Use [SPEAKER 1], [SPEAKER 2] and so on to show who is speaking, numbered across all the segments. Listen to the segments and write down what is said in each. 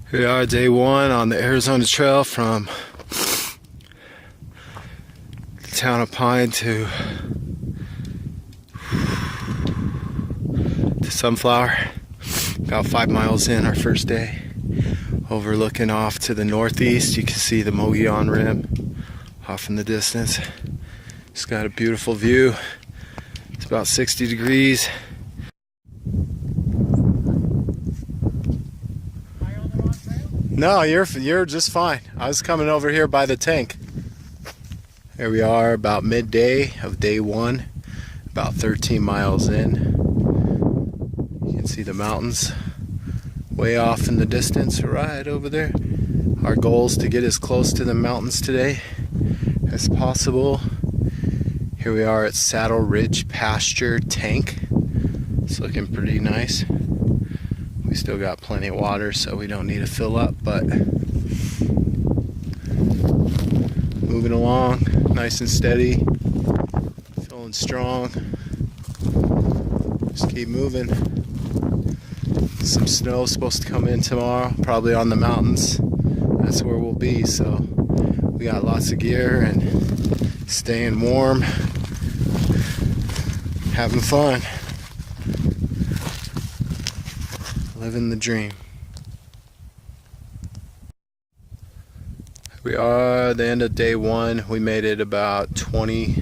[SPEAKER 1] Here we are, day one on the Arizona Trail from the town of Pine to Sunflower. About 5 miles in, our first day. Overlooking off to the northeast, you can see the Mogollon Rim off in the distance. It's got a beautiful view. It's about 60 degrees. No, you're just fine. I was coming over here by the tank. Here we are, about midday of day one, about 13 miles in. You can see the mountains way off in the distance, right over there. Our goal is to get as close to the mountains today as possible. Here we are at Saddle Ridge Pasture Tank. It's looking pretty nice. We still got plenty of water, so we don't need to fill up, but moving along nice and steady, feeling strong. Just keep moving. Some snow is supposed to come in tomorrow, probably on the mountains. That's where we'll be, so we got lots of gear and staying warm, having fun. Living the dream. We are at the end of day one. We made it about 20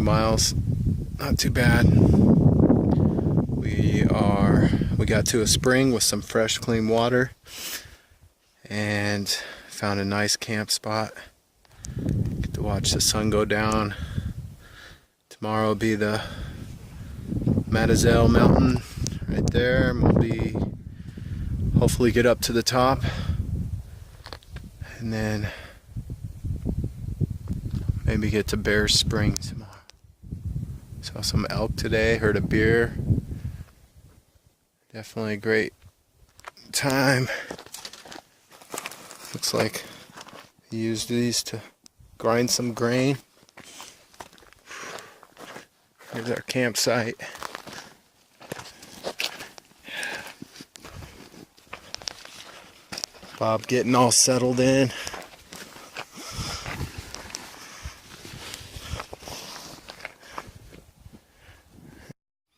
[SPEAKER 1] miles. Not too bad. We got to a spring with some fresh, clean water and found a nice camp spot. Get to watch the sun go down. Tomorrow will be the Matazel Mountain right there, and we'll hopefully get up to the top, and then maybe get to Bear Spring tomorrow. Saw some elk today, heard a deer. Definitely a great time. Looks like he used these to grind some grain. Here's our campsite. Bob getting all settled in.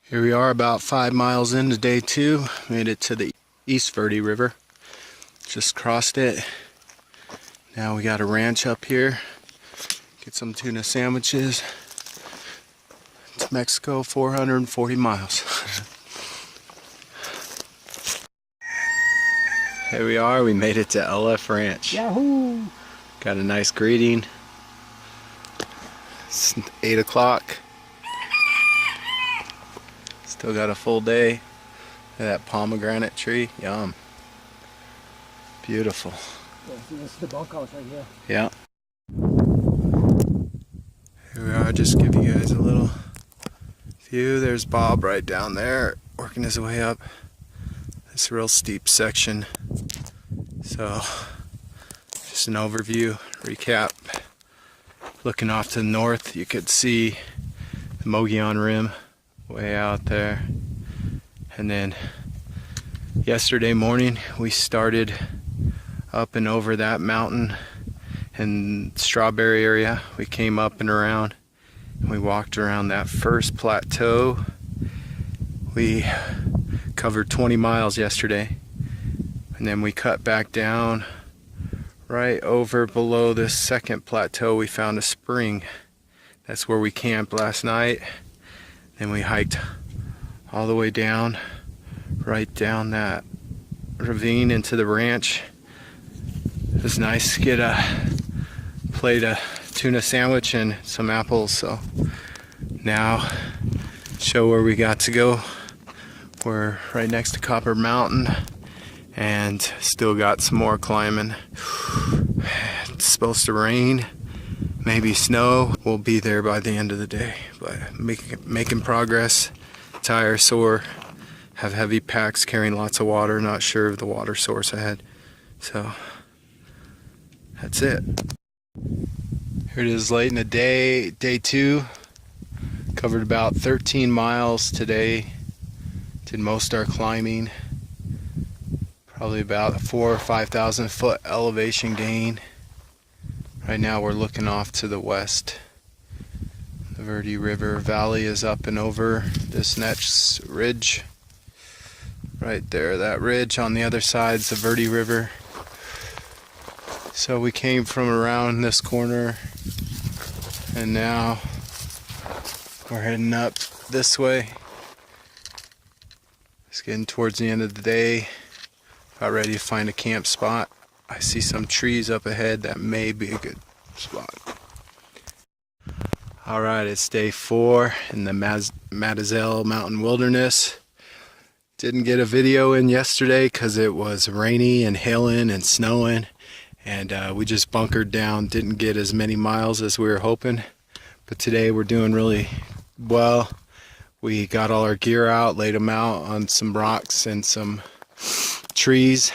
[SPEAKER 1] Here we are about 5 miles into day two. Made it to the East Verde River. Just crossed it. Now we got a ranch up here. Get some tuna sandwiches. To Mexico, 440 miles. Here we are, we made it to LF Ranch.
[SPEAKER 2] Yahoo!
[SPEAKER 1] Got a nice greeting. It's 8 o'clock. Still got a full day. Look at that pomegranate tree, yum. Beautiful.
[SPEAKER 2] This is the bunkhouse right here.
[SPEAKER 1] Yeah. Here we are, just give you guys a little view. There's Bob right down there, working his way up this real steep section. So, just an overview, recap. Looking off to the north, you could see the Mogollon Rim way out there. And then yesterday morning, we started up and over that mountain in Strawberry area. We came up and around, and we walked around that first plateau. We covered 20 miles yesterday. And then we cut back down right over below this second plateau. We found a spring. That's where we camped last night. Then we hiked all the way down, right down that ravine into the ranch. It was nice to get a plate of tuna sandwich and some apples. So now show where we got to go. We're right next to Copper Mountain. And still got some more climbing. It's supposed to rain, maybe snow. We'll be there by the end of the day, but making progress. Tires sore, have heavy packs carrying lots of water, not sure of the water source ahead. So that's it. Here it is late in the day, day two. Covered about 13 miles today. Did most of our climbing. Probably about a 4,000 or 5,000 foot elevation gain. Right now we're looking off to the west. The Verde River Valley is up and over this next ridge. Right there, that ridge on the other side's the Verde River. So we came from around this corner and now we're heading up this way. It's getting towards the end of the day. About ready to find a camp spot. I see some trees up ahead that may be a good spot. Alright, it's day 4 in the Mogollon Mountain Wilderness. Didn't get a video in yesterday because it was rainy and hailing and snowing, and we just bunkered down. Didn't get as many miles as we were hoping, but today we're doing really well. We got all our gear out, laid them out on some rocks and some trees.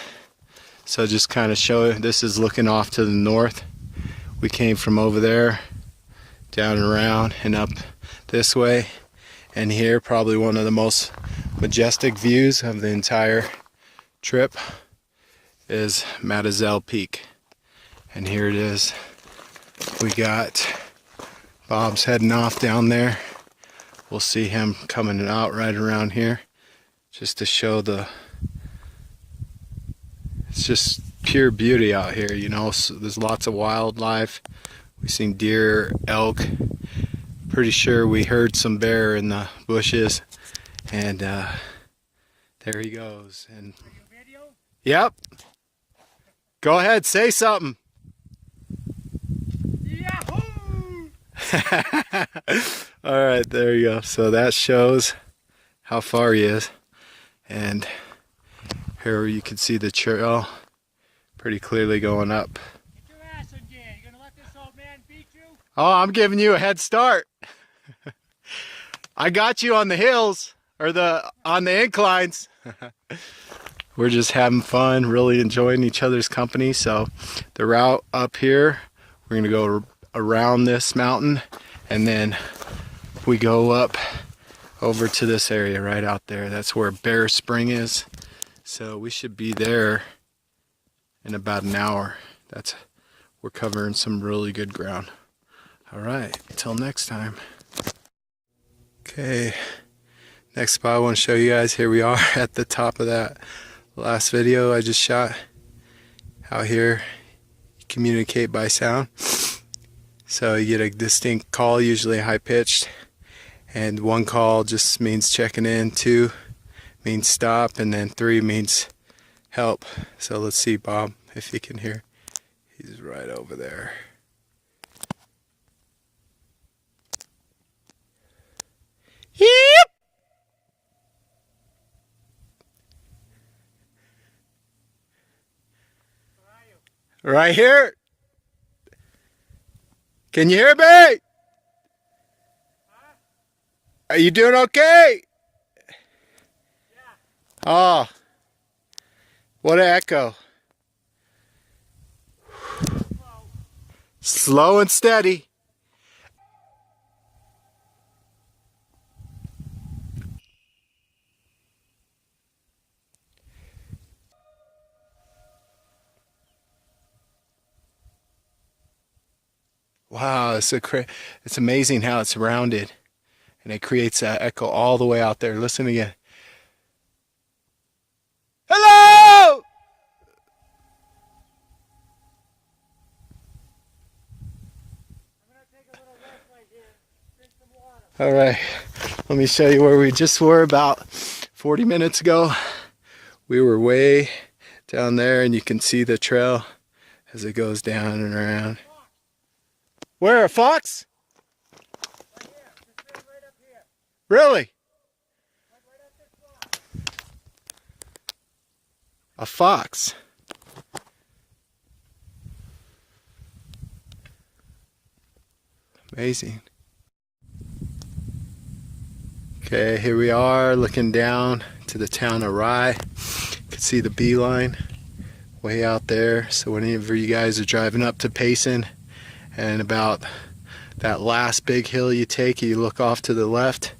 [SPEAKER 1] So just kind of show you, this is looking off to the north. We came from over there, down and around and up this way. And here, probably one of the most majestic views of the entire trip is Mogollon Peak. And here it is. We got Bob's heading off down there. We'll see him coming out right around here just to show the, it's just pure beauty out here, you know. So there's lots of wildlife. We've seen deer, elk. Pretty sure we heard some bear in the bushes, and there he goes. And yep. Go ahead, say something. Yahoo! All right, there you go. So that shows how far he is, and here you can see the trail pretty clearly going up.
[SPEAKER 2] Get your ass in gear. You gonna let this old man beat you?
[SPEAKER 1] Oh, I'm giving you a head start. I got you on the hills, or on the inclines. We're just having fun, really enjoying each other's company. So the route up here, we're gonna go around this mountain, and then we go up over to this area right out there. That's where Bear Spring is. So we should be there in about an hour. We're covering some really good ground. All right, until next time. Okay, next spot I want to show you guys. Here we are at the top of that last video I just shot. Out here, you communicate by sound. So you get a distinct call, usually high pitched, and 1 call just means checking in, 2 means stop, and then 3 means help. So let's see Bob if he can hear. He's right over there. Yep. Right here. Can you hear me? Huh? Are you doing okay? Yeah. Oh, what an echo. Slow and steady. Wow, it's amazing how it's rounded, and it creates an echo all the way out there. Listen again. Hello!
[SPEAKER 2] I'm gonna take a little rest right here. Drink some water.
[SPEAKER 1] All right, let me show you where we just were about 40 minutes ago. We were way down there, and you can see the trail as it goes down and around. Where, a fox?
[SPEAKER 2] Right here. Just right up here.
[SPEAKER 1] Really?
[SPEAKER 2] Right up this block.
[SPEAKER 1] A fox? Amazing. Okay, here we are looking down to the town of Rye. You can see the beeline way out there. So whenever you guys are driving up to Payson, and about that last big hill you take, you look off to the left,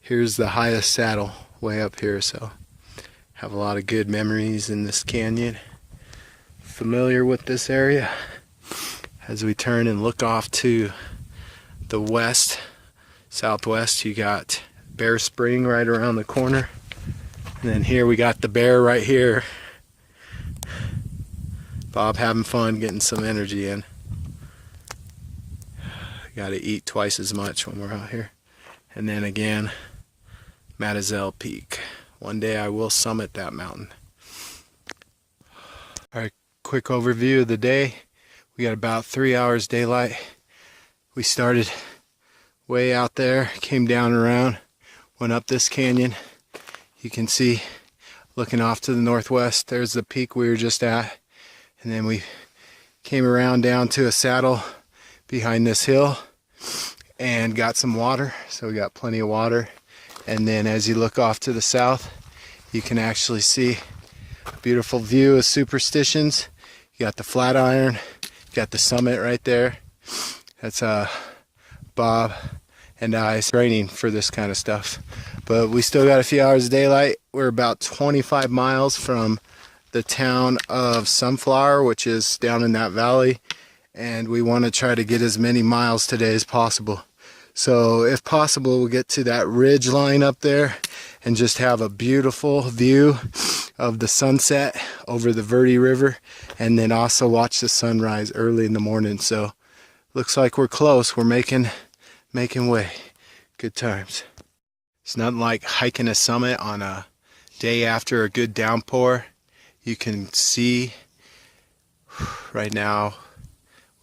[SPEAKER 1] here's the highest saddle way up here. So Have a lot of good memories in this canyon. Familiar with this area. As we turn and look off to the west, southwest, you got Bear Spring right around the corner. And then here we got the bear right here. Bob having fun getting some energy in. Got to eat twice as much when we're out here. And then again, Matazel Peak. One day I will summit that mountain. Alright, quick overview of the day. We got about 3 hours daylight. We started way out there, came down around, went up this canyon. You can see, looking off to the northwest, there's the peak we were just at. And then we came around down to a saddle behind this hill and got some water. So we got plenty of water. And then as you look off to the south, you can actually see a beautiful view of Superstitions. You got the Flatiron, you got the summit right there. That's Bob and I training for this kind of stuff. But we still got a few hours of daylight. We're about 25 miles from the town of Sunflower, which is down in that valley, and we want to try to get as many miles today as possible. So if possible, we'll get to that ridge line up there and just have a beautiful view of the sunset over the Verde River, and then also watch the sunrise early in the morning. So looks like we're close. We're making way. Good times. It's nothing like hiking a summit on a day after a good downpour. You can see right now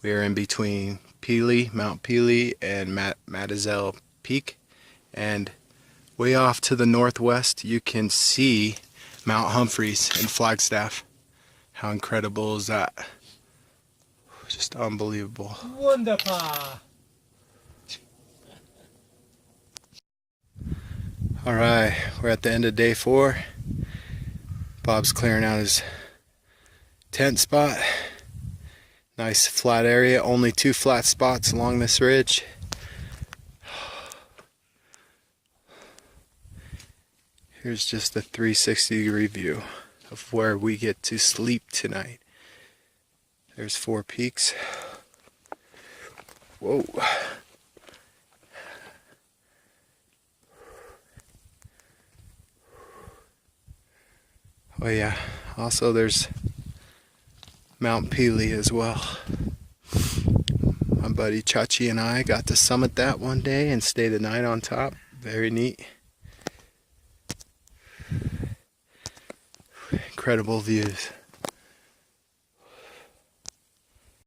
[SPEAKER 1] we are in between Mount Pelee and Matazel Peak, and way off to the northwest you can see Mount Humphreys and Flagstaff. How incredible is that? Just unbelievable.
[SPEAKER 2] Wonderful.
[SPEAKER 1] Alright, we're at the end of day 4. Bob's clearing out his tent spot. Nice flat area, only 2 flat spots along this ridge. Here's just a 360-degree view of where we get to sleep tonight. There's 4 peaks. Whoa. Oh yeah, also there's Mount Pelee as well. My buddy Chachi and I got to summit that one day and stay the night on top. Very neat. Incredible views.